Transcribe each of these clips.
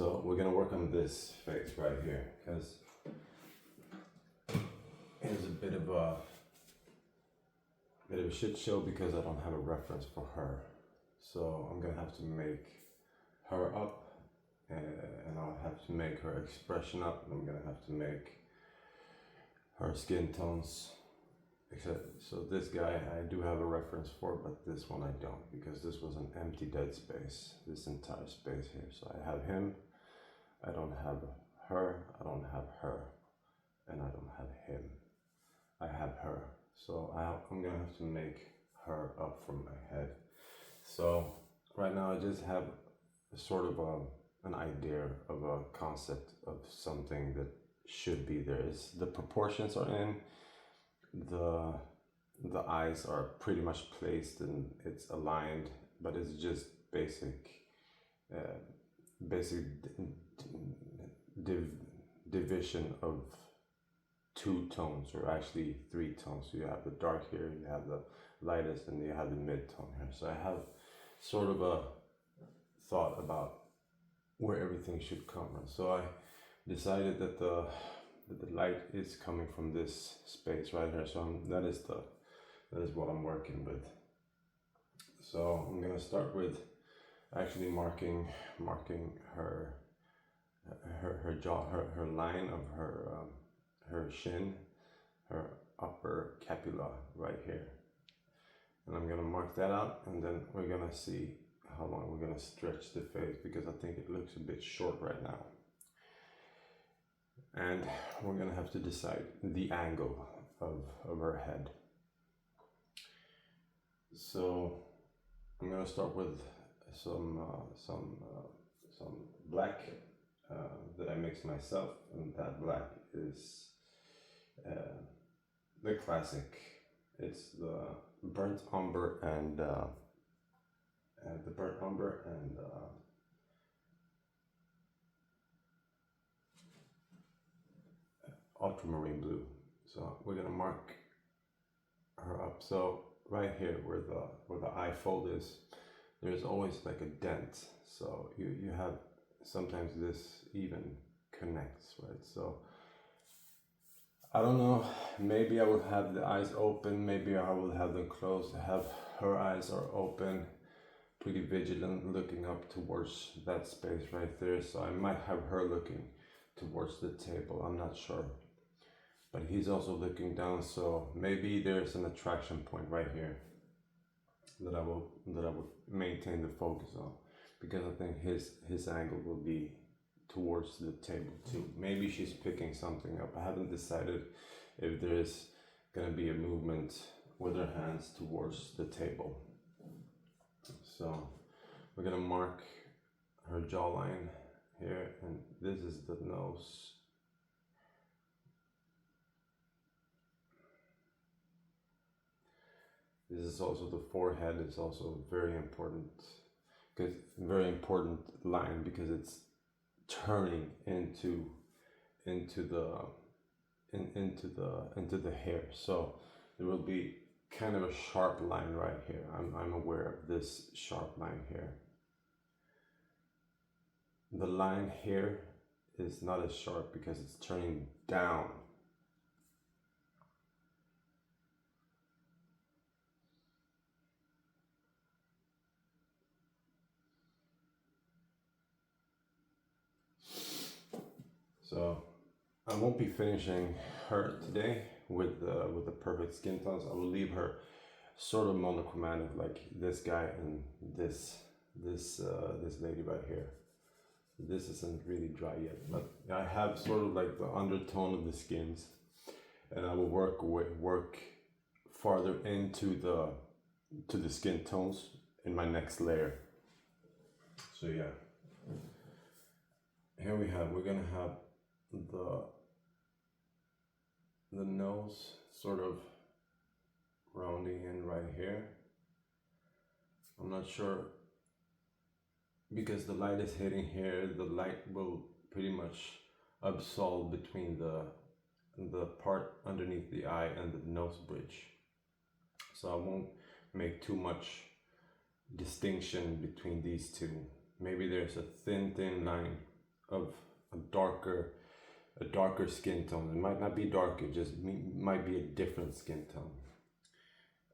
So we're gonna work on this face right here because it's a bit of a shit show because I don't have a reference for her. So I'm gonna have to make her up, and I'll have to make her expression up, and I'm gonna have to make her skin tones. Except, so this guy I do have a reference for, but this one I don't, because this was an empty dead space, this entire space here. So I have him, I don't have her, I don't have her, and I don't have him. I have her. So I'm gonna have to make her up from my head. So right now I just have sort of an idea of a concept of something that should be there. Is the proportions are in, the eyes are pretty much placed and it's aligned, but it's just basic division of two tones, or actually three tones. So you have the dark here, you have the lightest, and you have the mid-tone here. So I have sort of a thought about where everything should come from. So I decided that the light is coming from this space right here. So that is what I'm working with. So I'm gonna start with actually marking her jaw, her line of her shin, her upper capula right here. And I'm gonna mark that out, and then we're gonna see how long we're gonna stretch the face, because I think it looks a bit short right now. And we're gonna have to decide the angle of her head. So I'm gonna start with some black that I mixed myself, and that black is the classic. It's the burnt umber and ultramarine blue. So we're gonna mark her up. So right here where the eye fold is, there's always like a dent. So you have, sometimes this even connects, right? So I don't know, maybe I will have the eyes open, maybe I will have them closed. I have her eyes are open, pretty vigilant, looking up towards that space right there. So I might have her looking towards the table, I'm not sure. But he's also looking down, so maybe there's an attraction point right here that I will maintain the focus on, because I think his angle will be towards the table too. Maybe she's picking something up. I haven't decided if there's gonna be a movement with her hands towards the table. So we're gonna mark her jawline here, and this is the nose. This is also the forehead. It's also very important line, because it's turning into the hair. So there will be kind of a sharp line right here. I'm aware of this sharp line here. The line here is not as sharp because it's turning down. So I won't be finishing her today with the perfect skin tones. I will leave her sort of monochromatic, like this guy and this lady right here. This isn't really dry yet, but I have sort of like the undertone of the skins, and I will work farther into the skin tones in my next layer. So yeah, here we're gonna have the nose sort of rounding in right here. I'm not sure, because the light is hitting here, the light will pretty much absolve between the part underneath the eye and the nose bridge. So I won't make too much distinction between these two. Maybe there's a thin line of a darker skin tone. It might not be dark, it just might be a different skin tone.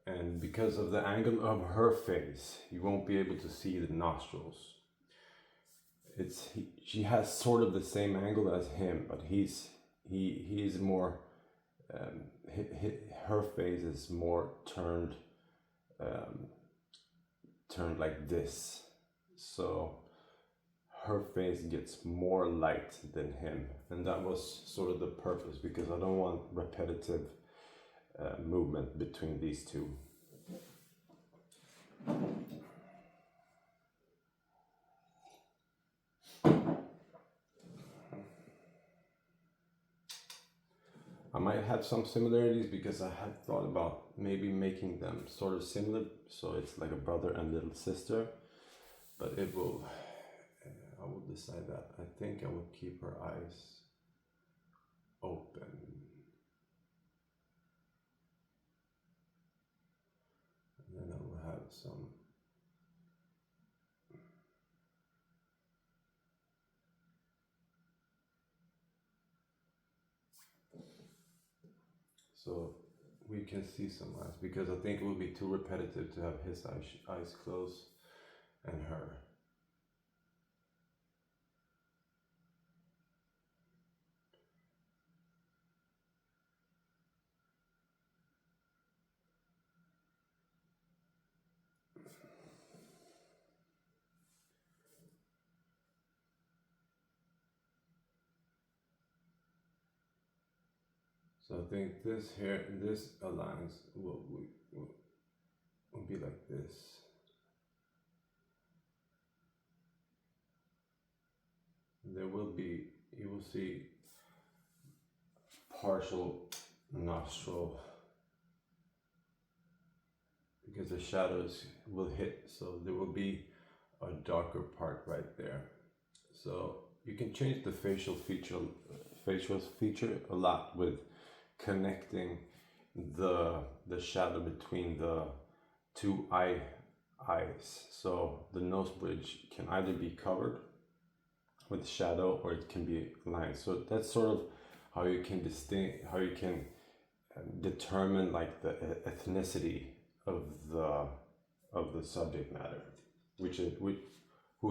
And because of the angle of her face, you won't be able to see the nostrils. She has sort of the same angle as him, but he's more her face is more turned like this, so her face gets more light than him, and that was sort of the purpose, because I don't want repetitive movement between these two. I might have some similarities because I had thought about maybe making them sort of similar, so it's like a brother and little sister, but I will decide that. I think I will keep her eyes open. And then I will have some so we can see some eyes, because I think it would be too repetitive to have his eyes closed and her. So I think this here, this aligns, will be like this. There will be, you will see partial nostril, because the shadows will hit, so there will be a darker part right there. So you can change the facial feature a lot with connecting the shadow between the two eyes. So the nose bridge can either be covered with shadow or it can be lined. So that's sort of how you can determine like the ethnicity of the subject matter, who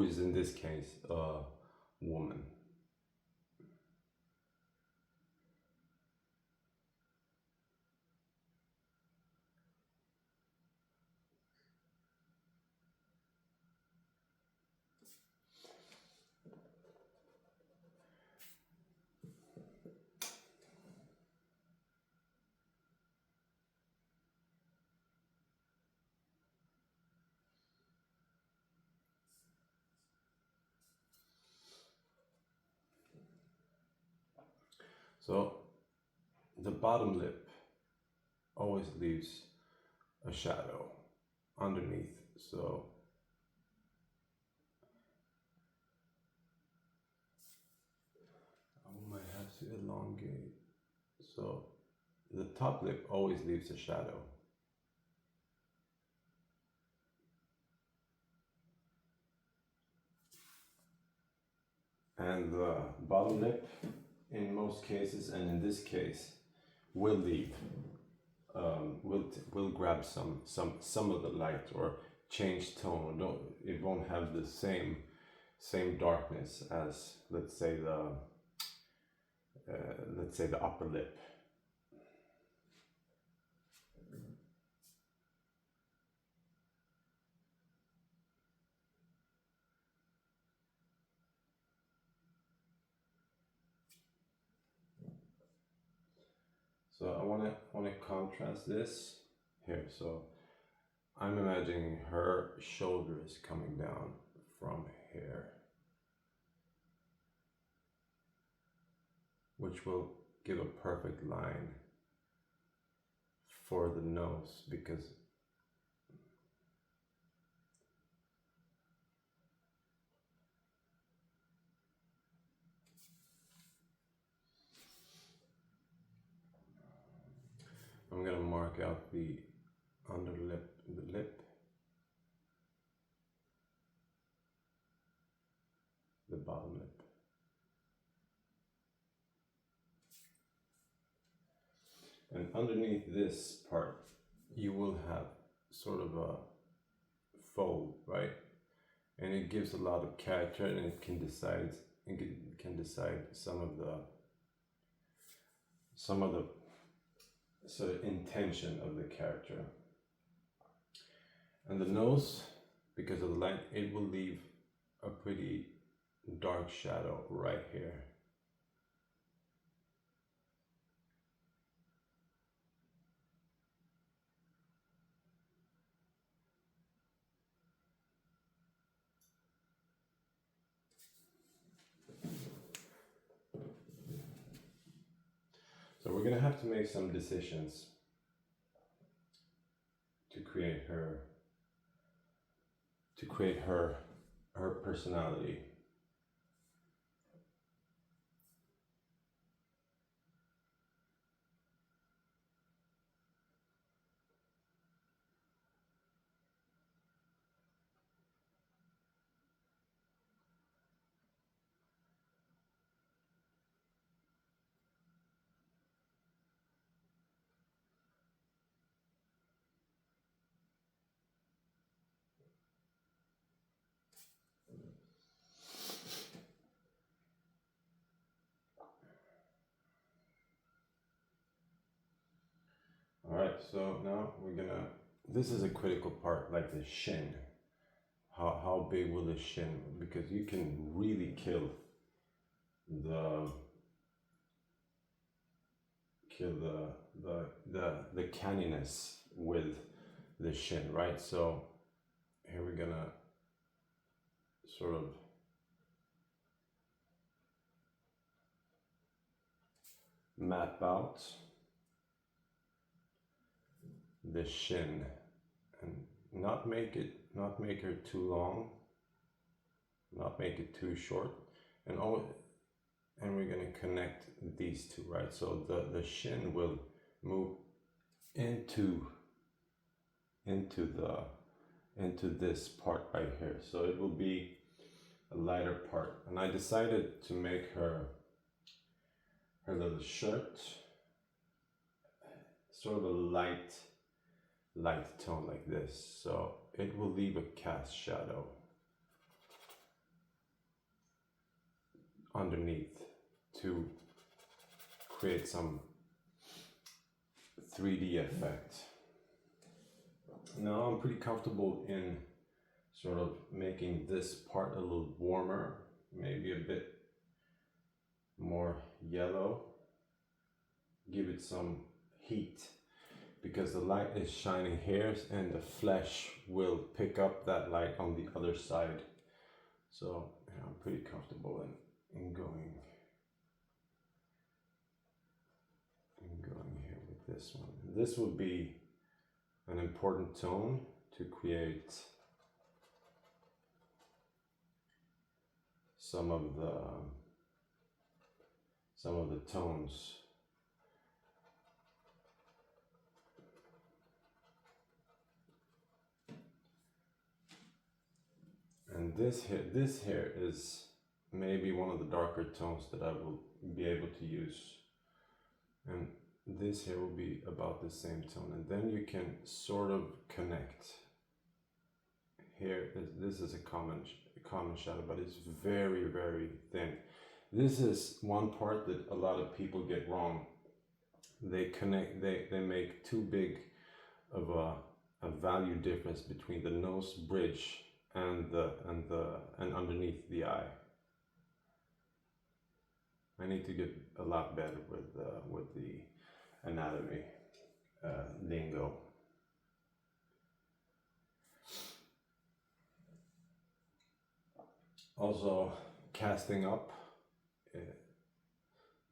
is in this case a woman. So the bottom lip always leaves a shadow underneath, so I might have to elongate. So the top lip always leaves a shadow. And the bottom lip, in most cases, and in this case, will leave. Will grab some of the light or change tone. It won't have the same darkness as let's say the upper lip. So I want to contrast this here. So I'm imagining her shoulders coming down from here, which will give a perfect line for the nose, because I'm gonna mark out the underlip, the lip, the bottom lip. underneath this part, you will have sort of a fold, right? And it gives a lot of character, and it can decide some of the sort of intention of the character. And the nose, because of the light, it will leave a pretty dark shadow right here. So we're gonna have to make some decisions to create her personality. All right, so now this is a critical part, like the shin. How big will the shin? Because you can really kill the canniness with the shin, right? So here we're gonna sort of map out the shin and not make her too long, not make it too short, and we're going to connect these two, right? So the shin will move into this part right here, so it will be a lighter part. And I decided to make her little shirt sort of a light tone like this, so it will leave a cast shadow underneath to create some 3D effect. Now I'm pretty comfortable in sort of making this part a little warmer, maybe a bit more yellow, give it some heat, because the light is shining here and the flesh will pick up that light on the other side. So yeah, I'm pretty comfortable in going here with this one. This would be an important tone to create some of the tones. And this here is maybe one of the darker tones that I will be able to use. And this here will be about the same tone. And then you can sort of connect. This is a common shadow, but it's very, very thin. This is one part that a lot of people get wrong. They make too big of a value difference between the nose bridge and underneath the eye. I need to get a lot better with the anatomy lingo. Also, casting up,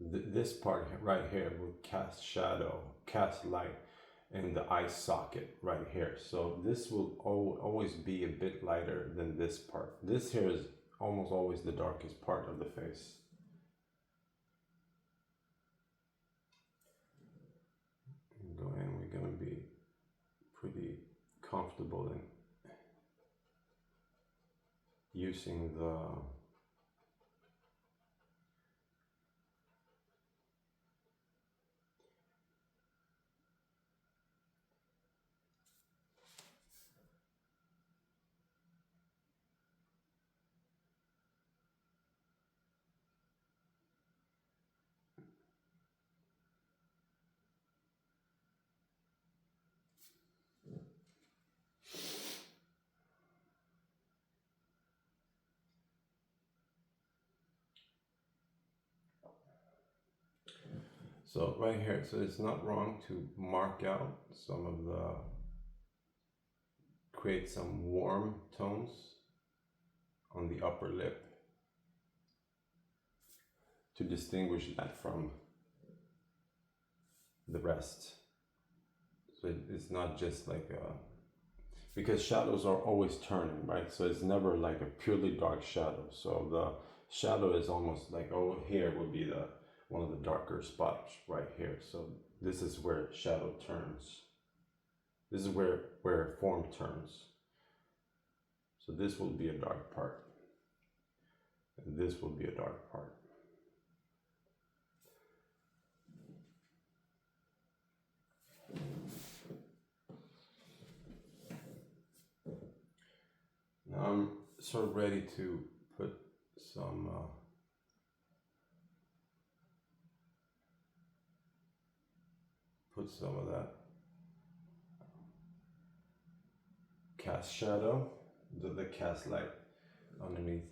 this part right here will cast shadow, cast light in the eye socket right here. So this will always be a bit lighter than this part. This here is almost always the darkest part of the face. We're going to be pretty comfortable in using So right here, so it's not wrong to mark out some of the, create some warm tones on the upper lip to distinguish that from the rest. So it's not just like a, because shadows are always turning, right? So it's never like a purely dark shadow. So the shadow is almost like, oh, here would be the one of the darker spots right here. So this is where shadow turns. This is where form turns. So this will be a dark part. And this will be a dark part. Now I'm sort of ready to put some of that cast shadow, the cast light underneath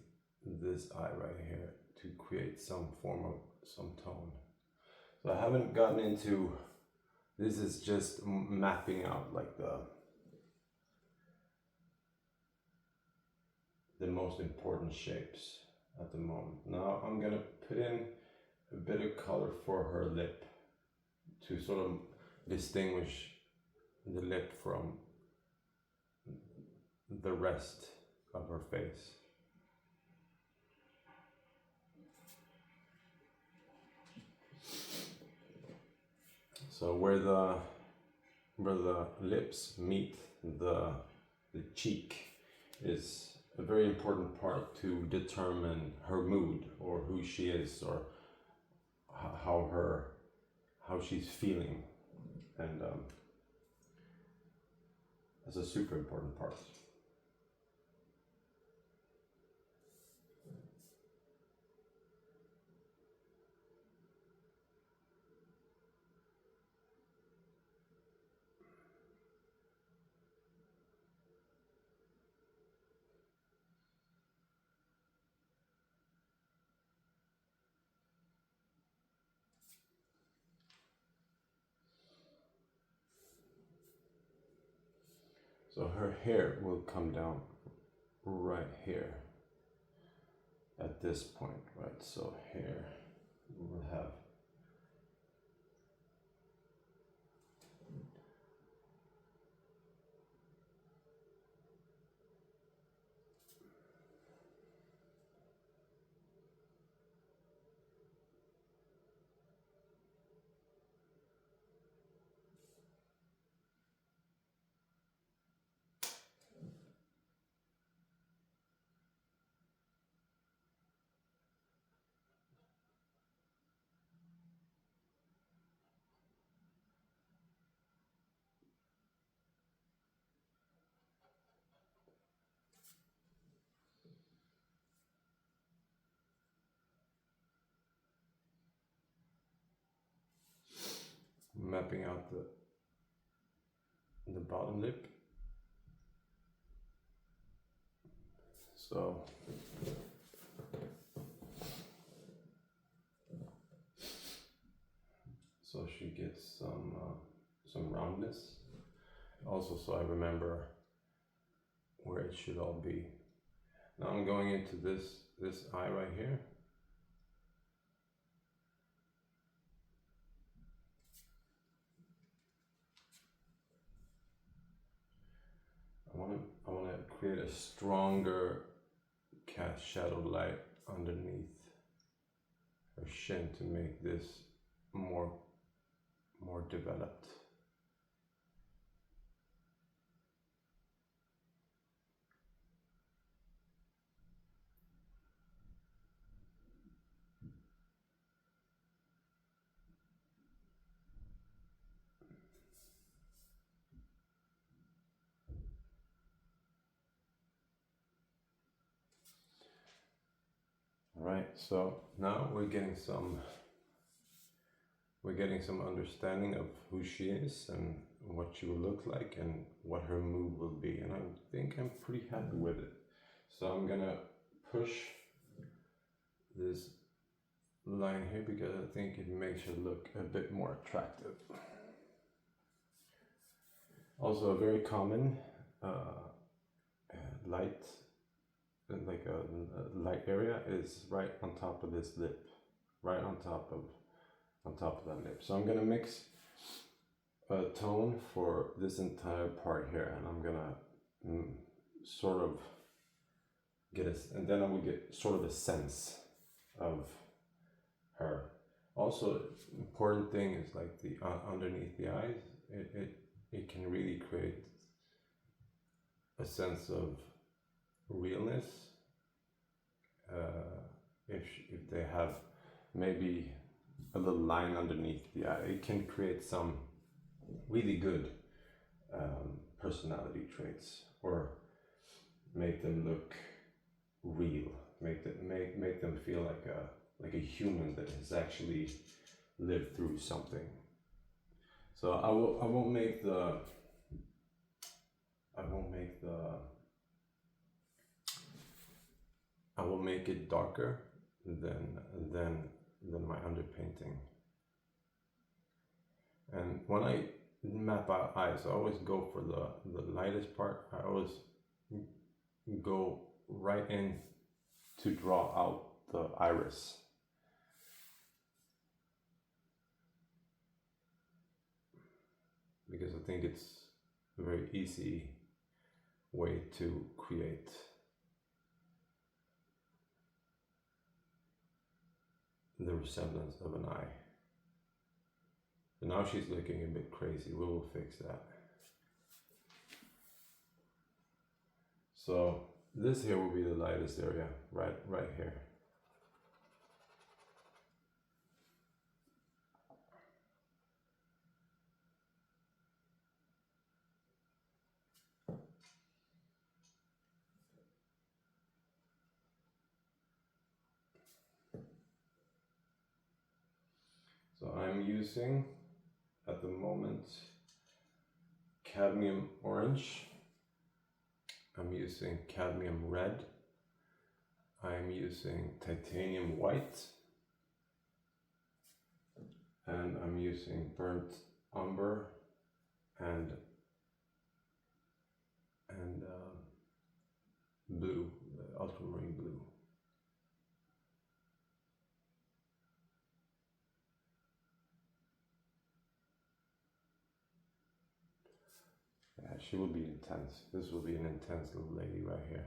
this eye right here to create some form of some tone. So I haven't gotten into, this is just mapping out like the most important shapes at the moment. Now I'm gonna put in a bit of color for her lip to sort of distinguish the lip from the rest of her face. So where the lips meet the cheek is a very important part to determine her mood or who she is or how she's feeling, and that's a super important part. So her hair will come down right here at this point, right? So here we will have mapping out the bottom lip. So she gets some roundness. Also, so I remember where it should all be. Now I'm going into this eye right here. I want to create a stronger cast shadow light underneath her shin to make this more developed. All right, so now we're getting some understanding of who she is and what she will look like and what her mood will be, and I think I'm pretty happy with it. So I'm gonna push this line here because I think it makes her look a bit more attractive. Also, a very common light, like a light area, is right on top of this lip, right on top of that lip. So I'm gonna mix a tone for this entire part here, and I'm gonna sort of get and then I will get sort of a sense of her. Also, important thing is like the underneath the eyes, it can really create a sense of realness. If they have maybe a little line underneath the eye, it can create some really good personality traits, or make them look real, make them feel like a human that has actually lived through something. So I won't make I will make it darker than my underpainting. And when I map out eyes, I always go for the lightest part. I always go right in to draw out the iris. Because I think it's a very easy way to create the resemblance of an eye. And now she's looking a bit crazy. We will fix that. So this here will be the lightest area, right here. So I'm using, at the moment, cadmium orange. I'm using cadmium red. I'm using titanium white. And I'm using burnt umber and blue, the ultramarine blue. Yeah, she will be intense. This will be an intense little lady right here.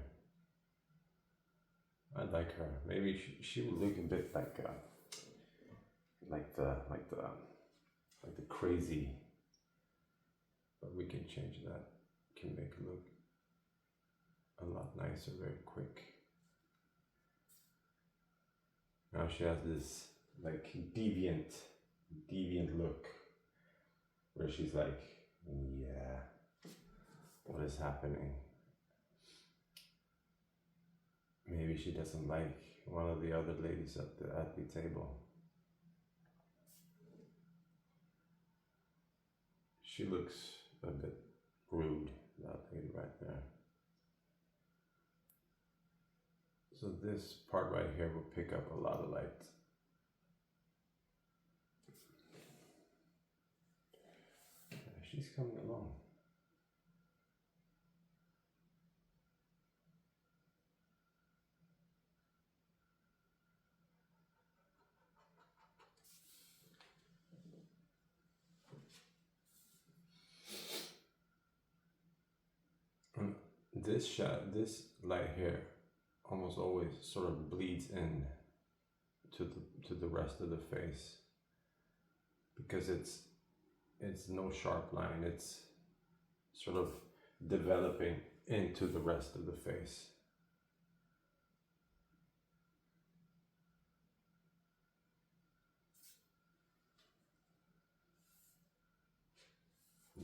I like her. Maybe she will look a bit like the crazy, but we can change that. Can make it look a lot nicer very quick. Now she has this like deviant look, where she's like, yeah, what is happening? Maybe she doesn't like one of the other ladies at the table. She looks a bit rude, that lady right there. So this part right here will pick up a lot of light. She's coming along. This light here almost always sort of bleeds in to the rest of the face, because it's no sharp line. It's sort of developing into the rest of the face.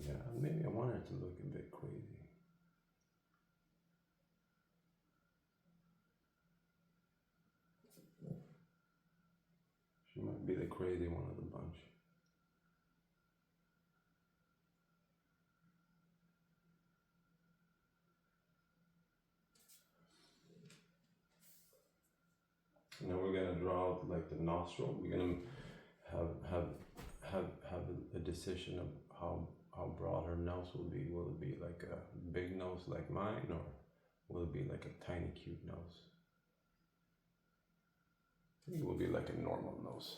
Yeah, maybe I want her to look a bit crazy. She might be the crazy one of the bunch. Now we're gonna draw out like the nostril. We're gonna have a decision of how broad her nose will be. Will it be like a big nose like mine, or will it be like a tiny cute nose? It will be like a normal nose.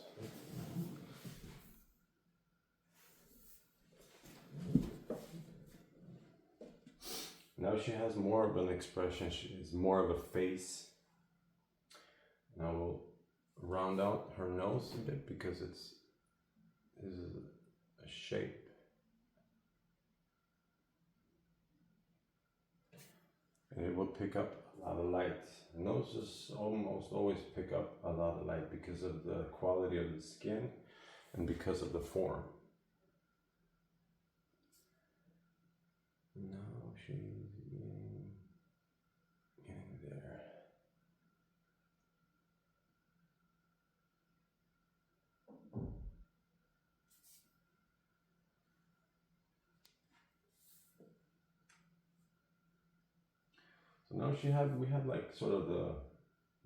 Now she has more of an expression. She is more of a face. Now we'll round out her nose a bit because this is a shape. And it will pick up a lot of light. Noses almost always pick up a lot of light because of the quality of the skin and because of the form. Now she's getting there. So now we have like sort of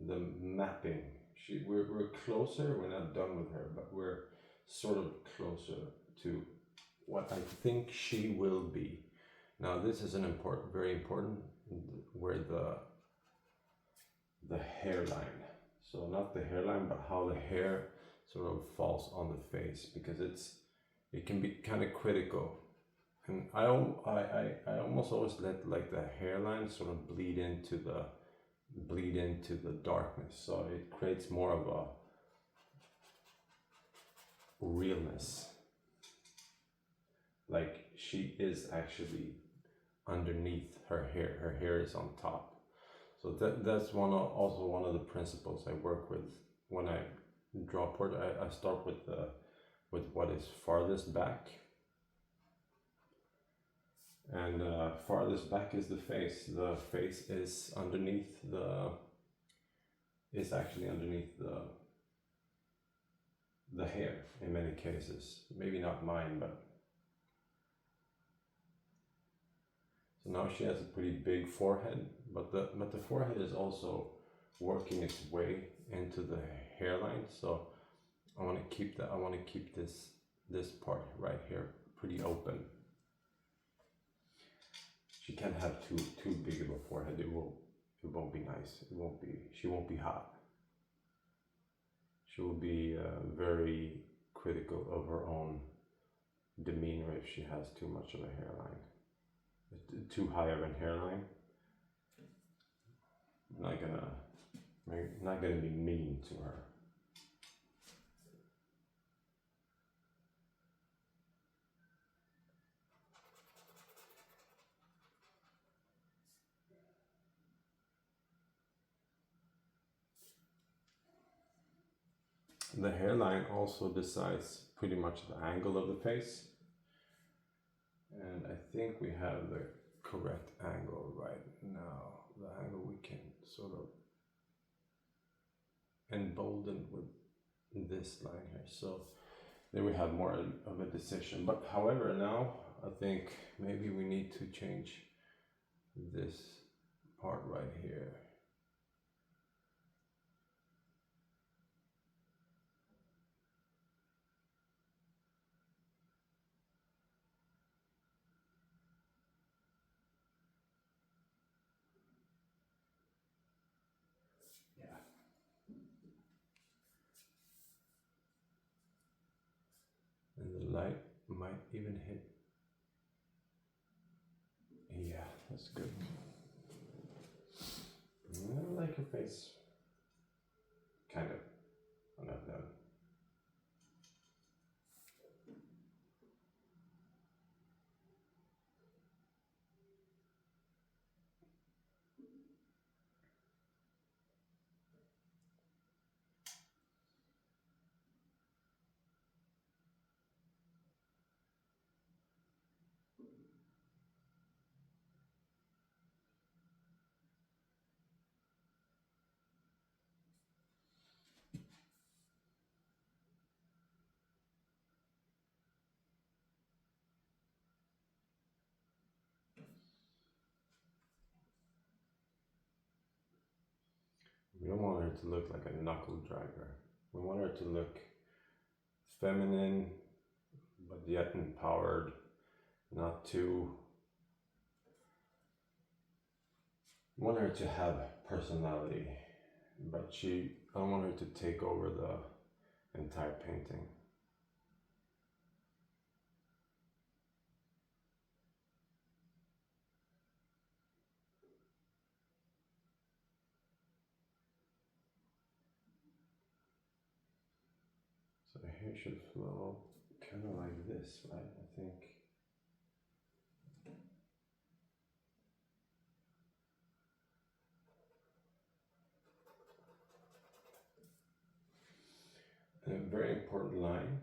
the mapping. We're closer. We're not done with her, but we're sort of closer to what I think she will be. Now this is very important, where the hairline. So not the hairline, but how the hair sort of falls on the face, because it can be kind of critical. And I almost always let like the hairline sort of bleed into the darkness, so it creates more of a realness, like she is actually underneath her hair. Her hair is on top. So that's also one of the principles I work with when I draw portrait. I start with what is farthest back. And farthest back is the face. The face is actually underneath the hair in many cases. Maybe not mine, but so now she has a pretty big forehead, but the forehead is also working its way into the hairline. So I want to keep this part right here pretty open. She can't have too big of a forehead. It won't be nice. She won't be hot. She will be very critical of her own demeanor if she has too much of a hairline. Too high of a hairline. Not gonna be mean to her. The hairline also decides pretty much the angle of the face. And I think we have the correct angle right now. The angle we can sort of embolden with this line here. So then we have more of a decision. But however, now I think maybe we need to change this part right here. And the light might even hit. Yeah, that's good. I like her face. Kind of. I'm not done. We don't want her to look like a knuckle dragger. We want her to look feminine, but yet empowered, not too. We want her to have personality, but I don't want her to take over the entire painting. So the hair should flow kind of like this, right? I think. And a very important line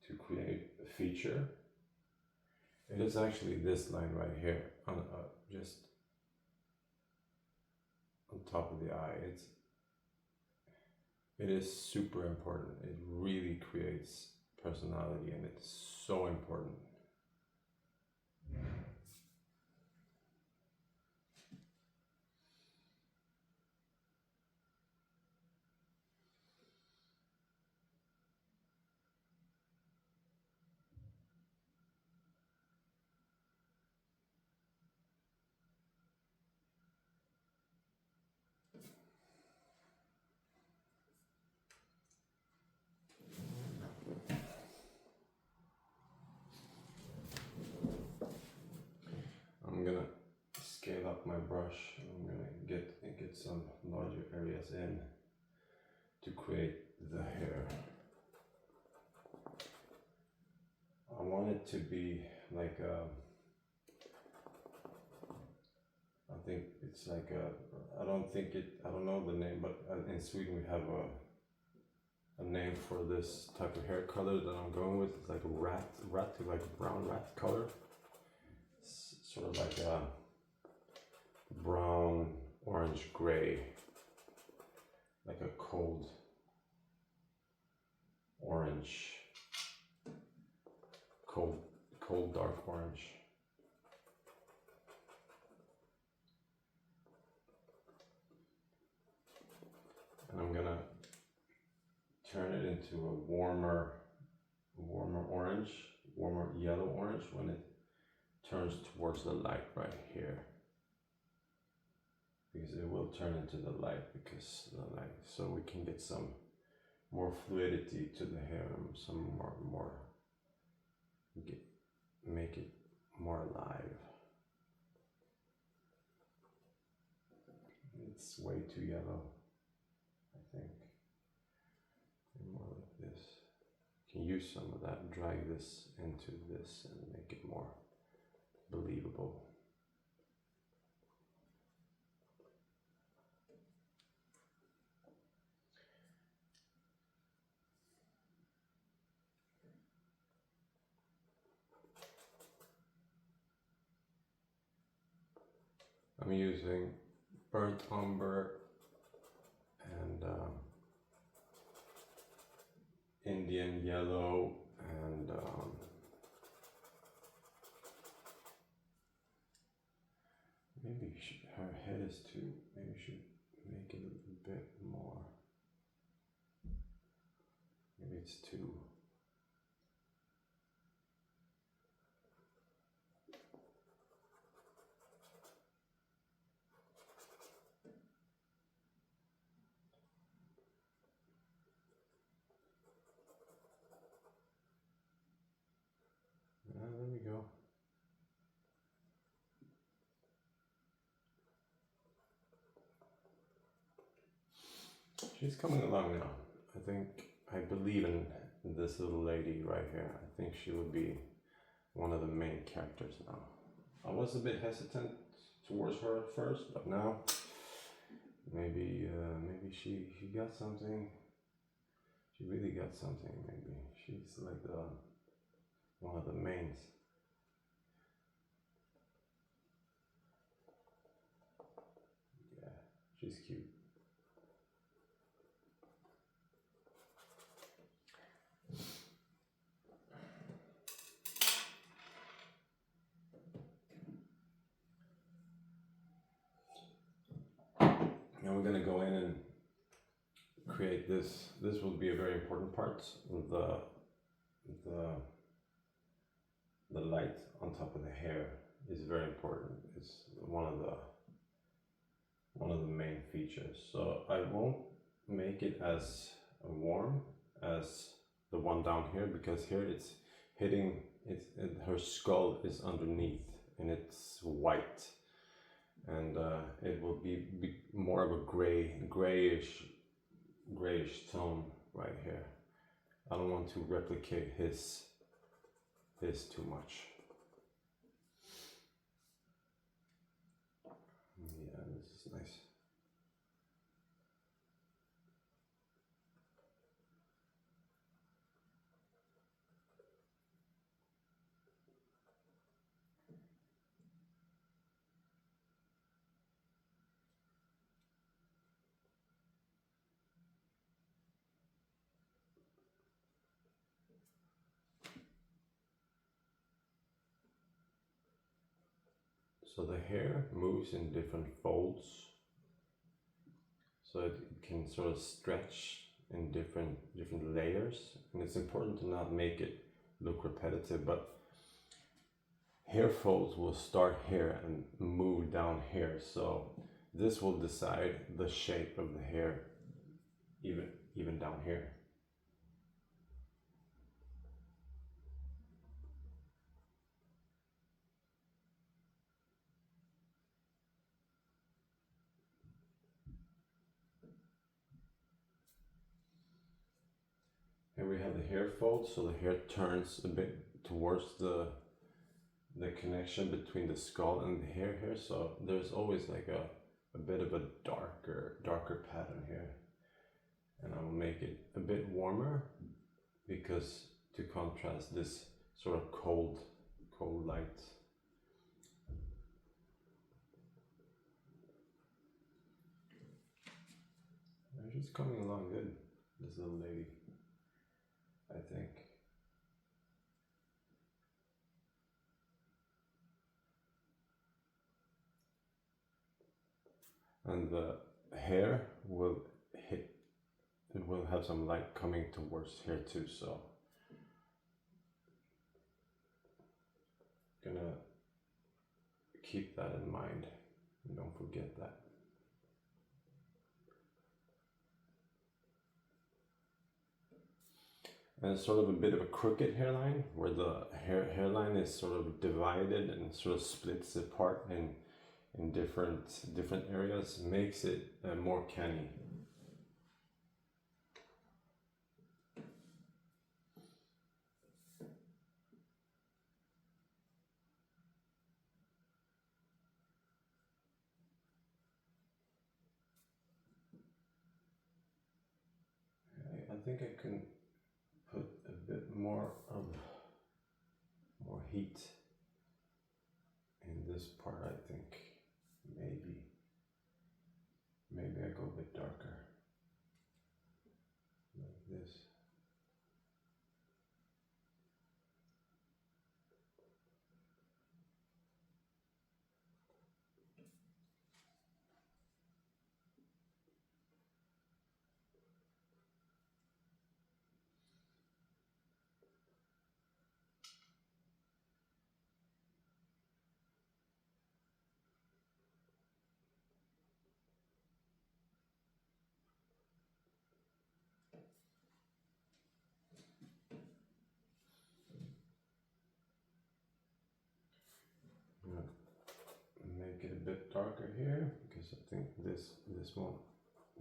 to create a feature. It is actually this line right here, just on top of the eye. It is super important. It really creates personality, and it's so important. I'm gonna scale up my brush. I'm gonna get some larger areas in to create the hair. I want it to be like I think it's like I don't know the name, but in Sweden we have a name for this type of hair color that I'm going with. It's like a rat, like brown rat color. It's sort of like a brown, orange, gray, like a cold orange, cold dark orange. And I'm gonna turn it into a warmer orange, warmer yellow orange when it turns towards the light right here. Because it will turn into the light so we can get some more fluidity to the hair, and some more make it more alive. It's way too yellow, I think. More like this. You can use some of that, drag this into this and make it more believable. I'm using burnt umber and Indian yellow and maybe her head is too, maybe we should make it a bit more. Maybe it's too. There we go. She's coming along now. I believe in this little lady right here. I think she would be one of the main characters now. I was a bit hesitant towards her at first, but now maybe she got something. She really got something. Maybe she's like one of the mains. Yeah, she's cute. Now we're gonna go in and create this. This will be a very important part. The the light on top of the hair is very important. It's one of the main features. So I won't make it as warm as the one down here, because here it's hitting her skull is underneath and it's white, and it will be more of a grayish tone right here. I don't want to replicate his too much. Yeah, this is nice. So the hair moves in different folds, so it can sort of stretch in different layers, and it's important to not make it look repetitive, but hair folds will start here and move down here, so this will decide the shape of the hair even down here. Here we have the hair fold, so the hair turns a bit towards the connection between the skull and the hair here, so there's always like a bit of a darker pattern here, and I will make it a bit warmer because to contrast this sort of cold light. She's coming along good, this little lady, I think. And the hair will hit, it will have some light coming towards here too, so gonna keep that in mind, don't forget that. And it's sort of a bit of a crooked hairline, where the hairline is sort of divided and sort of splits apart in different areas, makes it more canny. I think I can put a bit more heat in this part. I think maybe I go a bit darker like this. Make it a bit darker here, because I think this won't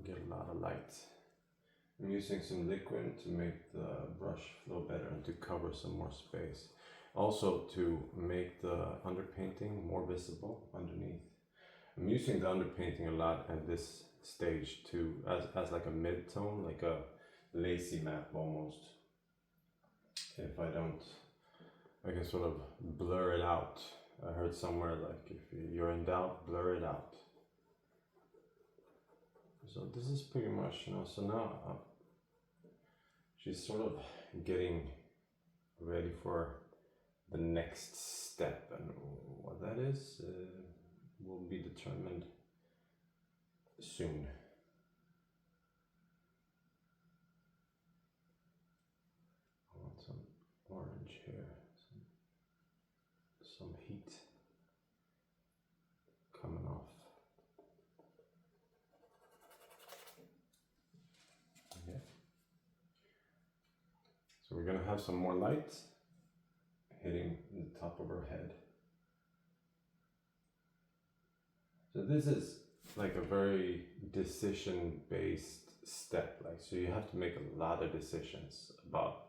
get a lot of light. I'm using some liquid to make the brush flow better and to cover some more space. Also to make the underpainting more visible underneath. I'm using the underpainting a lot at this stage too, as like a mid-tone, like a lacy map almost. If I don't, I can sort of blur it out. I heard somewhere like if you're in doubt, blur it out. So this is pretty much, so now she's sort of getting ready for the next step, and what that is will be determined soon. gonna have some more light hitting the top of her head. So this is like a very decision-based step. Like, so you have to make a lot of decisions about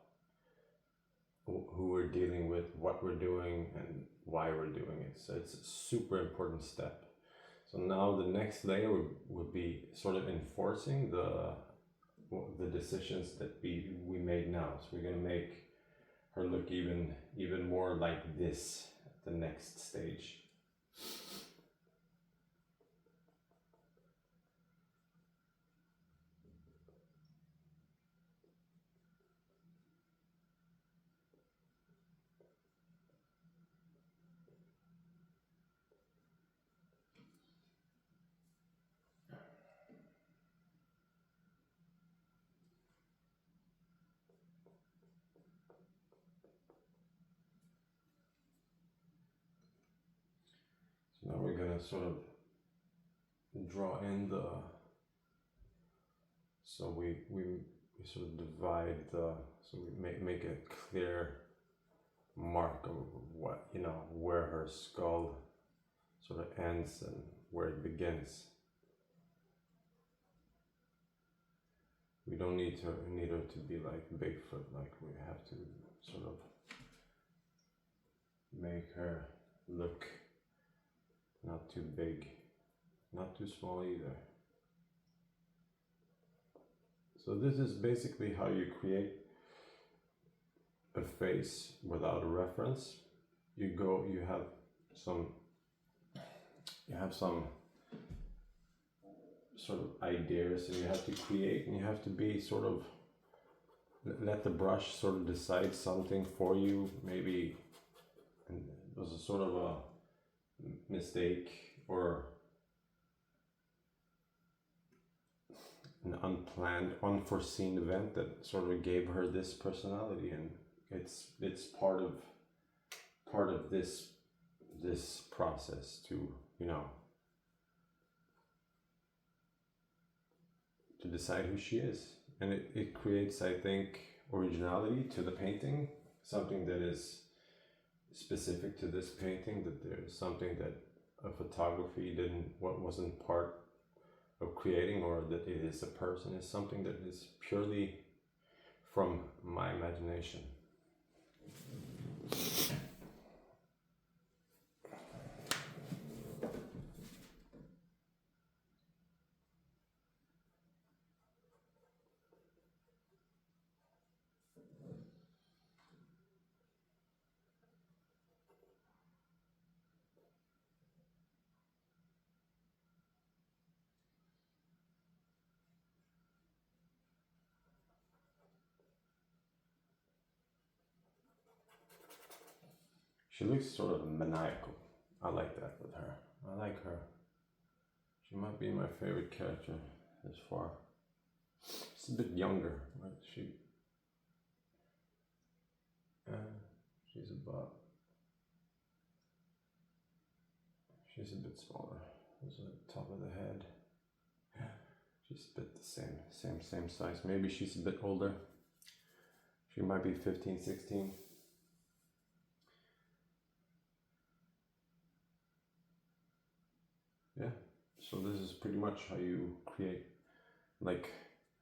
who we're dealing with, what we're doing, and why we're doing it. So it's a super important step. So now the next layer would be sort of enforcing the decisions that we made now. So we're gonna make her look even more like this at the next stage. So now we're gonna sort of draw in the, so we sort of divide the, so we make a clear mark of what, you know, where her skull sort of ends and where it begins. We don't need her to be like Bigfoot, like we have to sort of make her look not too big, not too small either. So this is basically how you create a face without a reference. You have some sort of ideas, and you have to create, and you have to be sort of, let the brush sort of decide something for you. Maybe it was a sort of a mistake or an unplanned, unforeseen event that sort of gave her this personality, and it's part of this process to, you know, to decide who she is. And it creates, I think, originality to the painting, something that is specific to this painting, that there's something that a photography wasn't part of creating, or that it is a person, is something that is purely from my imagination. She looks sort of maniacal. I like that with her. I like her. She might be my favorite character as far. She's a bit younger, right? She's a bit smaller. This is the top of the head. She's a bit the same size. Maybe she's a bit older. She might be 15, 16. Yeah, so this is pretty much how you create, like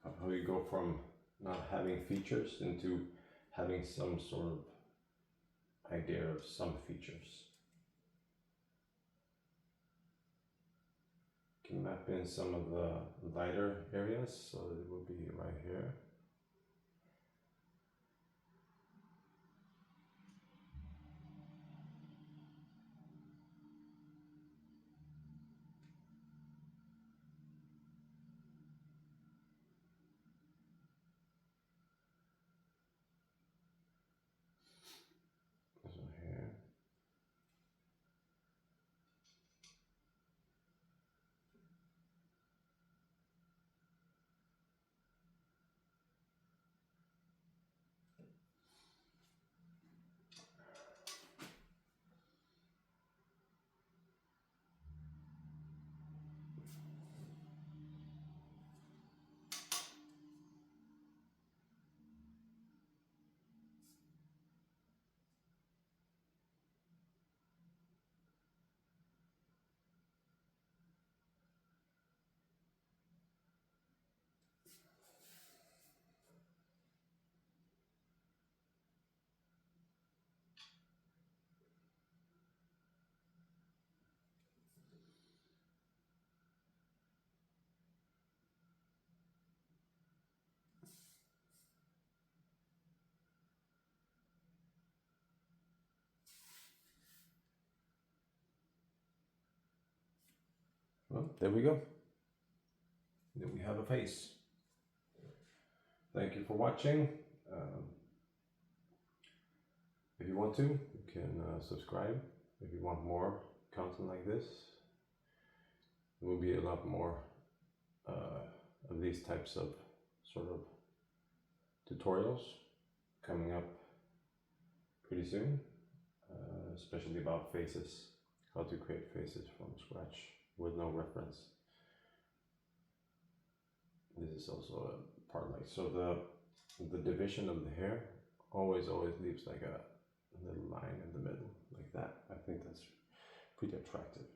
how you go from not having features into having some sort of idea of some features. You can map in some of the lighter areas, so it will be right here. there we go. Then we have a face. Thank you for watching. If you want to, you can subscribe. If you want more content like this, there will be a lot more of these types of sort of tutorials coming up pretty soon, especially about faces, how to create faces from scratch with no reference. This is also a part like, so the division of the hair always leaves like a little line in the middle like that. I think that's pretty attractive.